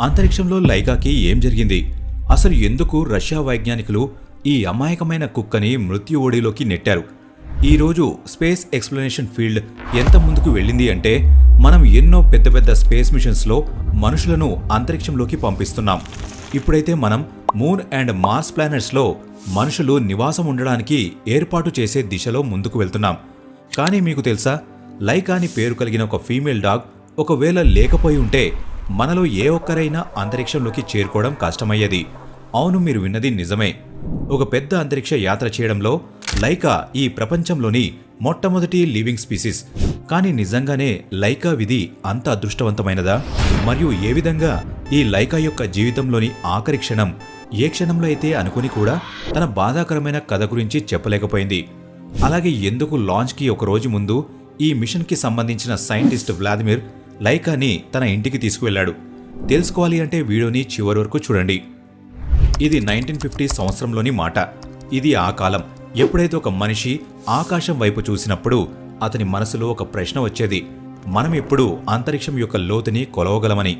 అంతరిక్షంలో లైకాకి ఏం జరిగింది? అసలు ఎందుకు రష్యా వైజ్ఞానికులు ఈ అమాయకమైన కుక్కని మృత్యు ఓడిలోకి నెట్టారు? ఈరోజు స్పేస్ ఎక్స్ప్లోరేషన్ ఫీల్డ్ ఎంత ముందుకు వెళ్ళింది అంటే మనం ఎన్నో పెద్ద పెద్ద స్పేస్ మిషన్స్లో మనుషులను అంతరిక్షంలోకి పంపిస్తున్నాం. ఇప్పుడైతే మనం మూన్ అండ్ మార్స్ ప్లానెట్స్లో మనుషులు నివాసం ఉండడానికి ఏర్పాటు చేసే దిశలో ముందుకు వెళ్తున్నాం. కానీ మీకు తెలుసా, లైకా అని పేరు కలిగిన ఒక ఫీమేల్ డాగ్ ఒకవేళ లేకపోయి ఉంటే మనలో ఏ ఒక్కరైనా అంతరిక్షంలోకి చేరుకోవడం కష్టమయ్యేది. అవును, మీరు విన్నది నిజమే. ఒక పెద్ద అంతరిక్ష యాత్ర చేయడంలో లైకా ఈ ప్రపంచంలోని మొట్టమొదటి లివింగ్ స్పీసీస్. కానీ నిజంగానే లైకా విధి అంత అదృష్టవంతమైనదా? మరియు ఏ విధంగా ఈ లైకా యొక్క జీవితంలోని ఆఖరి క్షణం ఏ క్షణంలో అయితే అనుకుని కూడా తన బాధాకరమైన కథ గురించి చెప్పలేకపోయింది? అలాగే ఎందుకు లాంచ్కి ఒక రోజు ముందు ఈ మిషన్కి సంబంధించిన సైంటిస్ట్ వ్లాదిమిర్ లైకాని తన ఇంటికి తీసుకువెళ్లాడు? తెలుసుకోవాలి అంటే వీడియోని చివరి వరకు చూడండి. ఇది 1950 సంవత్సరంలోని మాట. ఇది ఆ కాలం ఎప్పుడైతే ఒక మనిషి ఆకాశం వైపు చూసినప్పుడు అతని మనసులో ఒక ప్రశ్న వచ్చేది: మనం ఎప్పుడు అంతరిక్షం యొక్క లోతుని కొలవగలమని,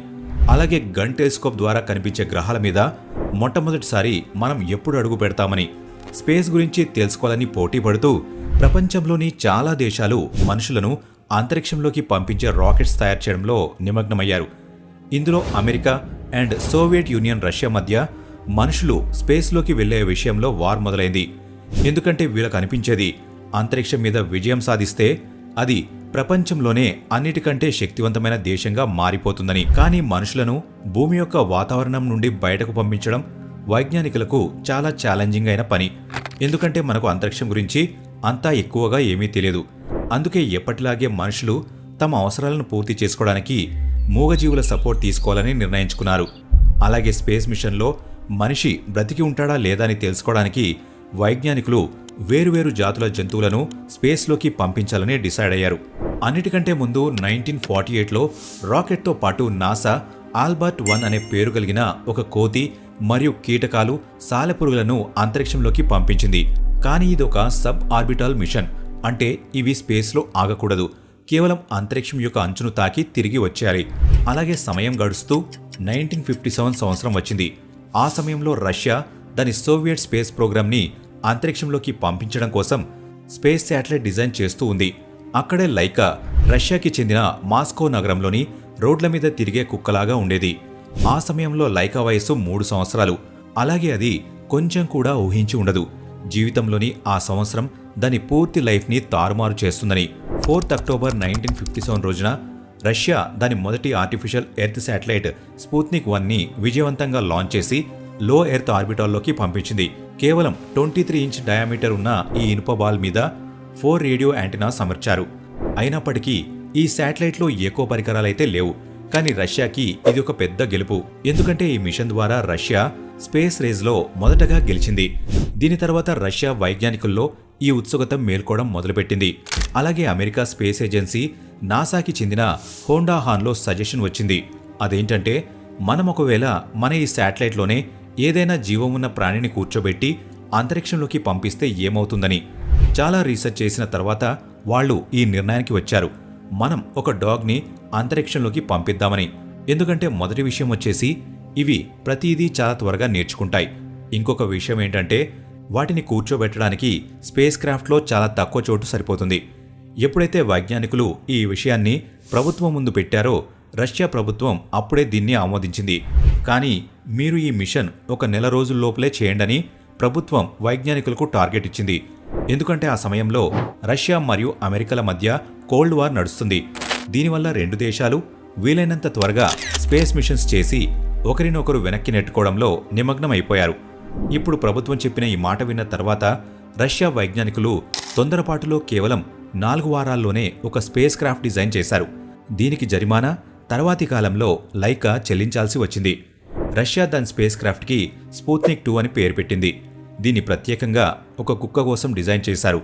అలాగే గన్ టెలిస్కోప్ ద్వారా కనిపించే గ్రహాల మీద మొట్టమొదటిసారి మనం ఎప్పుడు అడుగు పెడతామని. స్పేస్ గురించి తెలుసుకోవాలని పోటీ పడుతూ ప్రపంచంలోని చాలా దేశాలు మనుషులను అంతరిక్షంలోకి పంపించే రాకెట్స్ తయారు చేయడంలో నిమగ్నమయ్యారు. ఇందులో America and Soviet union Russia మధ్య మనుషులు స్పేస్లోకి వెళ్లే విషయంలో వార్ మొదలైంది. ఎందుకంటే వీళ్ళకు అనిపించేది, అంతరిక్షం మీద విజయం సాధిస్తే అది ప్రపంచంలోనే అన్నిటికంటే శక్తివంతమైన దేశంగా మారిపోతుందని. కానీ మనుషులను భూమి యొక్క వాతావరణం నుండి బయటకు పంపించడం వైజ్ఞానికులకు చాలా ఛాలెంజింగ్ అయిన పని. ఎందుకంటే మనకు అంతరిక్షం గురించి అంతా ఎక్కువగా ఏమీ తెలియదు. అందుకే ఎప్పటిలాగే మనుషులు తమ అవసరాలను పూర్తి చేసుకోవడానికి మూగజీవుల సపోర్ట్ తీసుకోవాలని నిర్ణయించుకున్నారు. అలాగే స్పేస్ మిషన్లో మనిషి బ్రతికి ఉంటాడా లేదా అని తెలుసుకోవడానికి వైజ్ఞానికులు వేరువేరు జాతుల జంతువులను స్పేస్లోకి పంపించాలని డిసైడ్ అయ్యారు. అన్నిటికంటే ముందు 1948లో రాకెట్తో పాటు నాసా ఆల్బర్ట్ 1 అనే పేరు కలిగిన ఒక కోతి మరియు కీటకాలు, సాలెపురుగులను అంతరిక్షంలోకి పంపించింది. కానీ ఇది ఒక సబ్ ఆర్బిటాల్ మిషన్. అంటే ఇవి స్పేస్లో ఆగకూడదు, కేవలం అంతరిక్షం యొక్క అంచును తాకి తిరిగి వచ్చేయాలి. అలాగే సమయం గడుస్తూ 1957 సంవత్సరం వచ్చింది. ఆ సమయంలో రష్యా దాని సోవియట్ స్పేస్ ప్రోగ్రామ్ని అంతరిక్షంలోకి పంపించడం కోసం స్పేస్ శాటిలైట్ డిజైన్ చేస్తూ ఉంది. అక్కడే లైకా రష్యాకి చెందిన మాస్కో నగరంలోని రోడ్ల మీద తిరిగే కుక్కలాగా ఉండేది. ఆ సమయంలో లైకా వయస్సు 3 సంవత్సరాలు. అలాగే అది కొంచెం కూడా ఊహించి ఉండదు జీవితంలోని ఆ సంవత్సరం దాని పూర్తి లైఫ్ని తారుమారు చేస్తుందని. 4th అక్టోబర్ 1957 రోజున రష్యా దాని మొదటి ఆర్టిఫిషియల్ ఎర్త్ శాటిలైట్ స్పుత్నిక్ 1ని విజయవంతంగా లాంచ్ చేసి లో ఎర్త్ ఆర్బిటాల్లోకి పంపించింది. కేవలం 23 ఇంచ్ డయామీటర్ ఉన్న ఈ ఇనుప బాల్ మీద 4 రేడియో యాంటెనాస్ అమర్చారు. అయినప్పటికీ ఈ శాటిలైట్లో ఎకో పరికరాలైతే లేవు. కానీ రష్యాకి ఇది ఒక పెద్ద గెలుపు. ఎందుకంటే ఈ మిషన్ ద్వారా రష్యా స్పేస్ రేస్లో మొదటగా గెలిచింది. దీని తర్వాత రష్యా వైజ్ఞానికుల్లో ఈ ఉత్సుకత మేల్కోవడం మొదలుపెట్టింది. అలాగే అమెరికా స్పేస్ ఏజెన్సీ నాసాకి చెందిన హోండా హాన్లో సజెషన్ వచ్చింది. అదేంటంటే, మనం ఒకవేళ మన ఈ శాటిలైట్లోనే ఏదైనా జీవం ఉన్న ప్రాణిని కూర్చోబెట్టి అంతరిక్షంలోకి పంపిస్తే ఏమవుతుందని. చాలా రీసెర్చ్ చేసిన తర్వాత వాళ్ళు ఈ నిర్ణయానికి వచ్చారు, మనం ఒక డాగ్ని అంతరిక్షంలోకి పంపిద్దామని. ఎందుకంటే మొదటి విషయం వచ్చేసి ఇవి ప్రతిదీ చాలా త్వరగా నేర్చుకుంటాయి. ఇంకొక విషయం ఏంటంటే, వాటిని కూర్చోబెట్టడానికి స్పేస్ క్రాఫ్ట్లో చాలా తక్కువ చోటు సరిపోతుంది. ఎప్పుడైతే వైజ్ఞానికులు ఈ విషయాన్ని ప్రభుత్వం ముందు పెట్టారో రష్యా ప్రభుత్వం అప్పుడే దీన్ని ఆమోదించింది. కానీ మీరు ఈ మిషన్ 1 నెల రోజుల్లోపలే చేయండని ప్రభుత్వం వైజ్ఞానికులకు టార్గెట్ ఇచ్చింది. ఎందుకంటే ఆ సమయంలో రష్యా మరియు అమెరికాల మధ్య కోల్డ్ వార్ నడుస్తుంది. దీనివల్ల 2 దేశాలు వీలైనంత త్వరగా స్పేస్ మిషన్స్ చేసి ఒకరినొకరు వెనక్కి నెట్టుకోవడంలో నిమగ్నం అయిపోయారు. ఇప్పుడు ప్రభుత్వం చెప్పిన ఈ మాట విన్న తర్వాత రష్యా వైజ్ఞానికులు తొందరపాటులో కేవలం 4 వారాల్లోనే ఒక స్పేస్ క్రాఫ్ట్ డిజైన్ చేశారు. దీనికి జరిమానా తర్వాతి కాలంలో లైకా చెల్లించాల్సి వచ్చింది. రష్యా దాని స్పేస్ క్రాఫ్ట్కి స్పుత్నిక్ 2 అని పేరు పెట్టింది. దీన్ని ప్రత్యేకంగా ఒక కుక్క కోసం డిజైన్ చేశారు.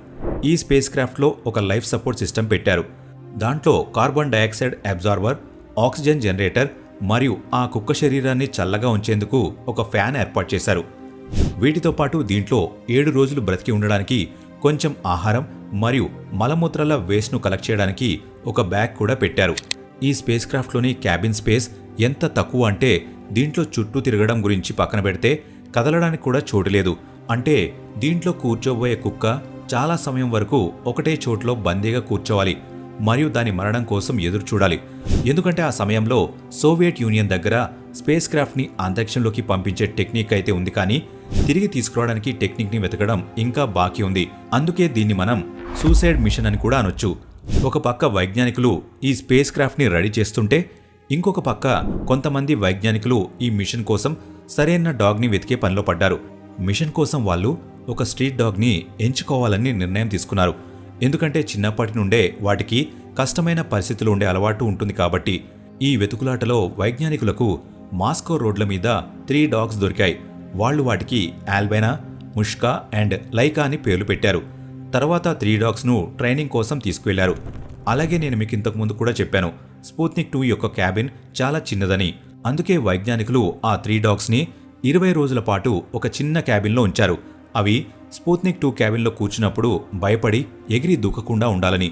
ఈ స్పేస్ క్రాఫ్ట్లో ఒక లైఫ్ సపోర్ట్ సిస్టమ్ పెట్టారు. దాంట్లో carbon dioxide absorber, oxygen generator మరియు ఆ కుక్క శరీరాన్ని చల్లగా ఉంచేందుకు ఒక ఫ్యాన్ ఏర్పాటు చేశారు. వీటితో పాటు దీంట్లో 7 రోజులు బ్రతికి ఉండడానికి కొంచెం ఆహారం మరియు మలమూత్రాల వేస్ట్ను కలెక్ట్ చేయడానికి ఒక బ్యాగ్ కూడా పెట్టారు. ఈ స్పేస్ క్రాఫ్ట్లోని క్యాబిన్ స్పేస్ ఎంత తక్కువ అంటే దీంట్లో చుట్టూ తిరగడం గురించి పక్కన పెడితే కదలడానికి కూడా చోటు లేదు. అంటే దీంట్లో కూర్చోబోయే కుక్క చాలా సమయం వరకు ఒకటే చోట్లో బందీగా కూర్చోవాలి మరియు దాని మరణం కోసం ఎదురు చూడాలి. ఎందుకంటే ఆ సమయంలో సోవియట్ యూనియన్ దగ్గర స్పేస్ క్రాఫ్ట్ని అంతరిక్షంలోకి పంపించే టెక్నిక్ అయితే ఉంది, కానీ తిరిగి తీసుకురావడానికి టెక్నిక్ని వెతకడం ఇంకా బాకీ ఉంది. అందుకే దీన్ని మనం సూసైడ్ మిషన్ అని కూడా అనొచ్చు. ఒక పక్క వైజ్ఞానికులు ఈ స్పేస్ క్రాఫ్ట్ని రెడీ చేస్తుంటే, ఇంకొక పక్క కొంతమంది వైజ్ఞానికులు ఈ మిషన్ కోసం సరైన డాగ్ని వెతికే పనిలో పడ్డారు. మిషన్ కోసం వాళ్ళు ఒక స్ట్రీట్ డాగ్ని ఎంచుకోవాలని నిర్ణయం తీసుకున్నారు. ఎందుకంటే చిన్నప్పటి నుండే వాటికి కష్టమైన పరిస్థితులు ఉండే అలవాటు ఉంటుంది కాబట్టి. ఈ వెతుకులాటలో వైజ్ఞానికులకు మాస్కో రోడ్ల మీద 3 డాగ్స్ దొరికాయి. వాళ్ళు వాటికి ఆల్బైనా, ముష్కా అండ్ లైకా అని పేర్లు పెట్టారు. తర్వాత 3 డాగ్స్ను ట్రైనింగ్ కోసం తీసుకువెళ్లారు. అలాగే నేను మీకు ఇంతకుముందు కూడా చెప్పాను, స్పుత్నిక్ 2 యొక్క క్యాబిన్ చాలా చిన్నదని. అందుకే వైజ్ఞానికులు ఆ 3 డాగ్స్ని 20 రోజుల పాటు ఒక చిన్న క్యాబిన్లో ఉంచారు. అవి స్పుత్నిక్ 2 క్యాబిన్లో కూర్చున్నప్పుడు భయపడి ఎగిరి దూకకుండా ఉండాలని.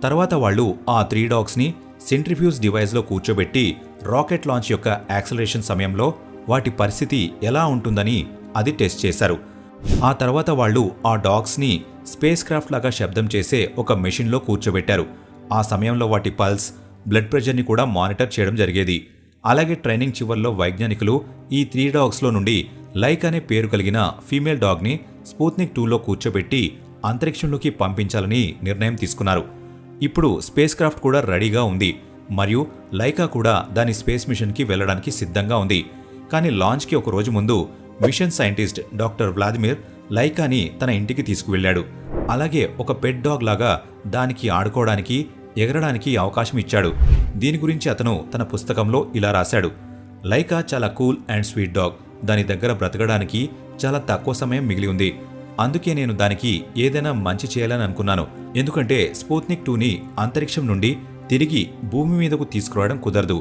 తర్వాత వాళ్ళు ఆ 3 డాగ్స్ని సెంట్రిఫ్యూజ్ డివైస్లో కూర్చోబెట్టి రాకెట్ లాంచ్ యొక్క యాక్సలరేషన్ సమయంలో వాటి పరిస్థితి ఎలా ఉంటుందని అది టెస్ట్ చేశారు. ఆ తర్వాత వాళ్ళు ఆ డాగ్స్ని స్పేస్ క్రాఫ్ట్ లాగా శబ్దం చేసే ఒక మెషిన్లో కూర్చోబెట్టారు. ఆ సమయంలో వాటి పల్స్, బ్లడ్ ప్రెషర్ని కూడా మానిటర్ చేయడం జరిగేది. అలాగే ట్రైనింగ్ చివర్లో వైజ్ఞానికులు ఈ 3 డాగ్స్లో నుండి లైక్ అనే పేరు కలిగిన ఫీమేల్ డాగ్ని స్పుత్నిక్ 2లో కూర్చోబెట్టి అంతరిక్షంలోకి పంపించాలని నిర్ణయం తీసుకున్నారు. ఇప్పుడు స్పేస్ క్రాఫ్ట్ కూడా రెడీగా ఉంది మరియు లైకా కూడా దాని స్పేస్ మిషన్కి వెళ్లడానికి సిద్ధంగా ఉంది. కానీ లాంచ్కి ఒక రోజు ముందు మిషన్ సైంటిస్ట్ డాక్టర్ వ్లాదిమిర్ లైకాని తన ఇంటికి తీసుకువెళ్లాడు. అలాగే ఒక పెట్ డాగ్ లాగా దానికి ఆడుకోవడానికి, ఎగరడానికి అవకాశం ఇచ్చాడు. దీని గురించి అతను తన పుస్తకంలో ఇలా రాశాడు: లైకా చాలా కూల్ అండ్ స్వీట్ డాగ్. దాని దగ్గర బ్రతకడానికి చాలా తక్కువ సమయం మిగిలి ఉంది. అందుకే నేను దానికి ఏదైనా మంచి చేయాలని అనుకున్నాను. ఎందుకంటే స్పుత్నిక్ 2ని అంతరిక్షం నుండి తిరిగి భూమి మీదకు తీసుకురావడం కుదరదు.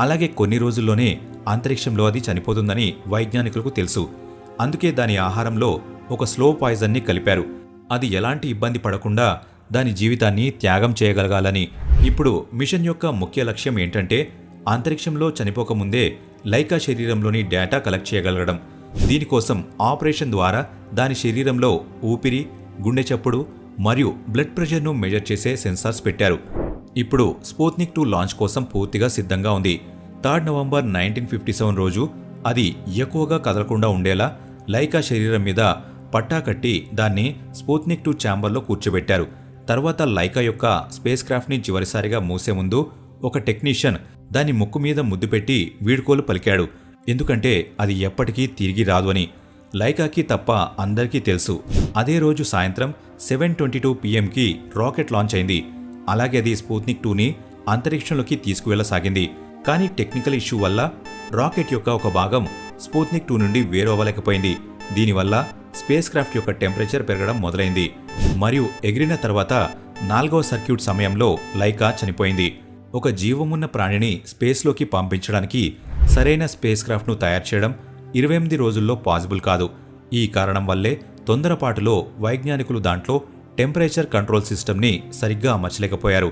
అలాగే కొన్ని రోజుల్లోనే అంతరిక్షంలో అది చనిపోతుందని వైజ్ఞానికులకు తెలుసు. అందుకే దాని ఆహారంలో ఒక స్లో పాయిజన్ని కలిపారు. అది ఎలాంటి ఇబ్బంది పడకుండా దాని జీవితాన్ని త్యాగం చేయగలగాలని. ఇప్పుడు మిషన్ యొక్క ముఖ్య లక్ష్యం ఏంటంటే అంతరిక్షంలో చనిపోకముందే లైకా శరీరంలోని డేటా కలెక్ట్ చేయగలగడం. దీనికోసం ఆపరేషన్ ద్వారా దాని శరీరంలో ఊపిరి, గుండె చప్పుడు మరియు బ్లడ్ ప్రెషర్ను మెజర్ చేసే సెన్సార్స్ పెట్టారు. ఇప్పుడు స్పుత్నిక్ 2 లాంచ్ కోసం పూర్తిగా సిద్ధంగా ఉంది. 3 నవంబర్ 1957 రోజు అది ఎక్కువగా కదలకుండా ఉండేలా లైకా శరీరం మీద పట్టా కట్టి దాన్ని స్పుత్నిక్ 2 ఛాంబర్లో కూర్చోబెట్టారు. తర్వాత లైకా యొక్క స్పేస్ క్రాఫ్ట్ని చివరిసారిగా మూసే ముందు ఒక టెక్నీషియన్ దాని ముక్కు మీద ముద్దు పెట్టి వీడ్కోలు పలికాడు. ఎందుకంటే అది ఎప్పటికీ తిరిగి రాదు అని లైకాకి తప్ప అందరికీ తెలుసు. అదే రోజు సాయంత్రం 7:22 PM రాకెట్ లాంచ్ అయింది. అలాగే అది స్పుత్నిక్ 2ని అంతరిక్షంలోకి తీసుకువెళ్లసాగింది. కానీ టెక్నికల్ ఇష్యూ వల్ల రాకెట్ యొక్క ఒక భాగం స్పుత్నిక్ 2 నుండి వేరవ్వలేకపోయింది. దీనివల్ల స్పేస్ క్రాఫ్ట్ యొక్క టెంపరేచర్ పెరగడం మొదలైంది మరియు ఎగిరిన తర్వాత 4వ సర్క్యూట్ సమయంలో లైకా చనిపోయింది. ఒక జీవమున్న ప్రాణిని స్పేస్లోకి పంపించడానికి సరైన స్పేస్ క్రాఫ్ట్ను తయారు చేయడం 28 రోజుల్లో పాసిబుల్ కాదు. ఈ కారణం వల్లే తొందరపాటులో వైజ్ఞానికులు దాంట్లో టెంపరేచర్ కంట్రోల్ సిస్టమ్ని సరిగ్గా అమర్చలేకపోయారు.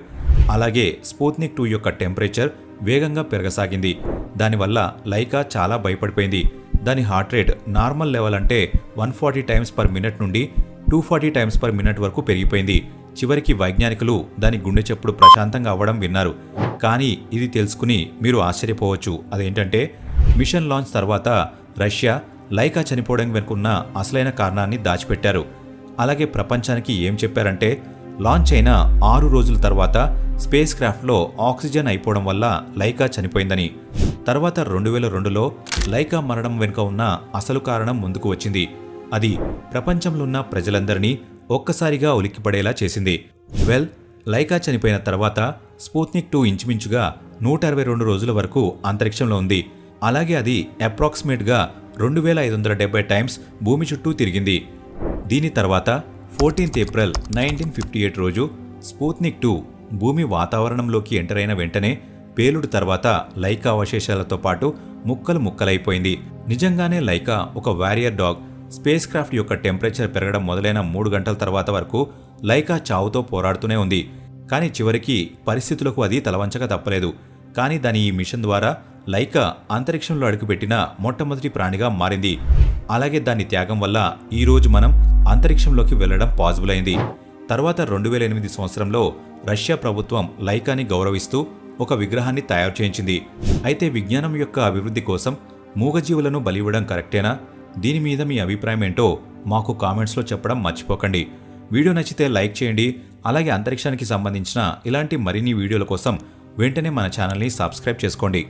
అలాగే స్పుత్నిక్ 2 యొక్క టెంపరేచర్ వేగంగా పెరగసాగింది. దానివల్ల లైకా చాలా భయపడిపోయింది. దాని హార్ట్ రేట్ నార్మల్ లెవెల్ అంటే 140 టైమ్స్ పర్ మినిట్ నుండి 240 టైమ్స్ పర్ మినిట్ వరకు పెరిగిపోయింది. చివరికి వైజ్ఞానికులు దాని గుండె చప్పుడు ప్రశాంతంగా అవ్వడం విన్నారు. కానీ ఇది తెలుసుకుని మీరు ఆశ్చర్యపోవచ్చు. అదేంటంటే మిషన్ లాంచ్ తర్వాత రష్యా లైకా చనిపోవడం వెనుకున్న అసలైన కారణాన్ని దాచిపెట్టారు. అలాగే ప్రపంచానికి ఏం చెప్పారంటే లాంచ్ అయిన 6 రోజుల తర్వాత స్పేస్ క్రాఫ్ట్లో ఆక్సిజన్ అయిపోవడం వల్ల లైకా చనిపోయిందని. తర్వాత 2002లో లైకా మరణం వెనుక ఉన్న అసలు కారణం ముందుకు వచ్చింది. అది ప్రపంచంలో ఉన్న ప్రజలందరినీ ఒక్కసారిగా ఉలిక్కిపడేలా చేసింది. లైకా చనిపోయిన తర్వాత స్పుత్నిక్ 2 ఇంచుమించుగా 162 రోజుల వరకు అంతరిక్షంలో ఉంది. అలాగే అది అప్రాక్సిమేట్గా 2570 టైమ్స్ భూమి చుట్టూ తిరిగింది. దీని తర్వాత 14 ఏప్రిల్ 1958 రోజు స్పుత్నిక్ 2 భూమి వాతావరణంలోకి ఎంటర్ అయిన వెంటనే పేలుడు తర్వాత లైకా అవశేషాలతో పాటు ముక్కలు ముక్కలైపోయింది. నిజంగానే లైకా ఒక వారియర్ డాగ్. స్పేస్ క్రాఫ్ట్ యొక్క టెంపరేచర్ పెరగడం మొదలైన 3 గంటల తర్వాత వరకు లైకా చావుతో పోరాడుతూనే ఉంది. కానీ చివరికి పరిస్థితులకు అది తలవంచక తప్పలేదు. కానీ దాని ఈ మిషన్ ద్వారా లైకా అంతరిక్షంలో అడుగుపెట్టిన మొట్టమొదటి ప్రాణిగా మారింది. అలాగే దాని త్యాగం వల్ల ఈరోజు మనం అంతరిక్షంలోకి వెళ్లడం పాసిబుల్ అయింది. తర్వాత 2008 సంవత్సరంలో రష్యా ప్రభుత్వం లైకాని గౌరవిస్తూ ఒక విగ్రహాన్ని తయారు చేయించింది. అయితే విజ్ఞానం యొక్క అభివృద్ధి కోసం మూగజీవులను బలివ్వడం కరెక్టేనా? దీని మీద మీ అభిప్రాయం ఏంటో మాకు కామెంట్స్లో చెప్పడం మర్చిపోకండి. వీడియో నచ్చితే లైక్ చేయండి. అలాగే అంతరిక్షానికి సంబంధించిన ఇలాంటి మరిన్ని వీడియోల కోసం వెంటనే మన ఛానల్ని సబ్స్క్రైబ్ చేసుకోండి.